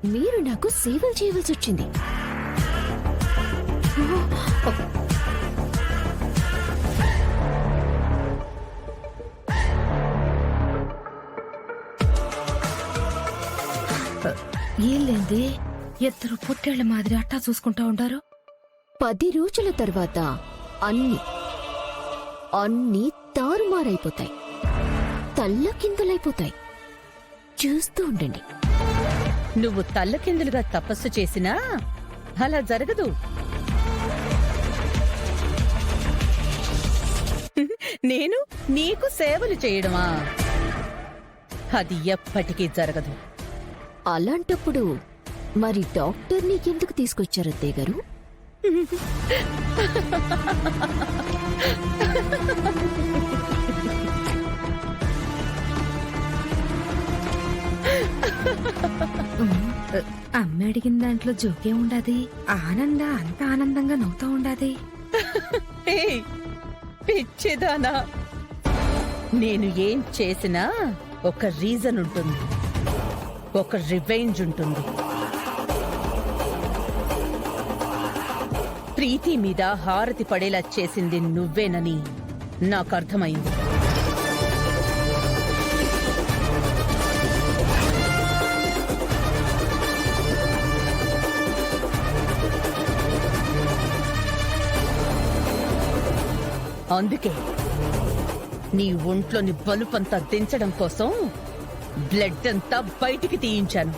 మీరు నాకు సేవలు చేయవలసి వచ్చింది. ఏళ్ళేంది ఇద్దరు పొట్టేళ్ల మాదిరి అట్టా చూసుకుంటా ఉంటారు. 10 రోజుల తర్వాత అన్ని అన్ని తారుమారైపోతాయి, తల్లకిందులైపోతాయి. చూస్తూ ఉండండి. నువ్వు తల్లకిందులుగా తపస్సు చేసినా అలా జరగదు. నేను నీకు సేవలు చేయడమా? అది ఎప్పటికీ జరగదు. అలాంటప్పుడు మరి డాక్టర్ నీకెందుకు తీసుకొచ్చారు అత్తయ్య గారు? అమ్మ అడిగిన దాంట్లో జోకే ఉండాది. అంత ఆనందంగా నవ్వుతా ఉండాది. ఏయ్, పిచ్చిదానా, నేను ఏం చేసినా ఒక రీజన్ ఉంటుంది, ఒక రివెంజ్ ఉంటుంది. ప్రీతి మీద హారతి పడేలా చేసింది నువ్వేనని నాకు అర్థమైంది. అందుకే నీ ఒంట్లోని బలుపంతా దించడం కోసం బ్లడ్ అంతా బయటికి తీయించాను.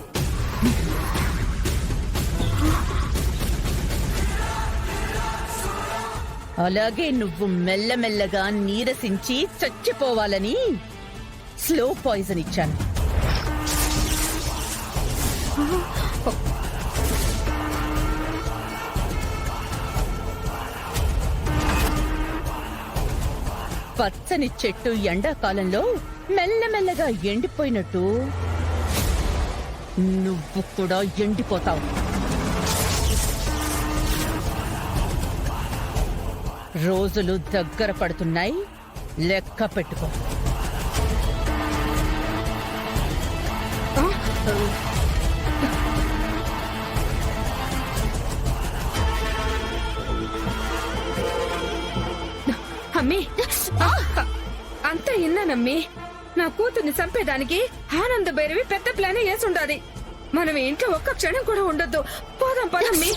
అలాగే నువ్వు మెల్లమెల్లగా నీరసించి చచ్చిపోవాలని స్లో పాయిజన్ ఇచ్చాను. పచ్చని చెట్టు ఎండాకాలంలో మెల్లమెల్లగా ఎండిపోయినట్టు నువ్వు కూడా ఎండిపోతావు. రోజులు దగ్గర పడుతున్నాయి, లెక్క పెట్టుకో. అమ్మీ, అంతా ఇన్నానమ్మీ. నా కూతుర్ని చంపేదానికి ఆనంద భైరవి పెద్ద ప్లాన్ వేసుండాది. మనం ఇంట్లో ఒక్క క్షణం కూడా ఉండొద్దు. పోదాం పదమ్మీ.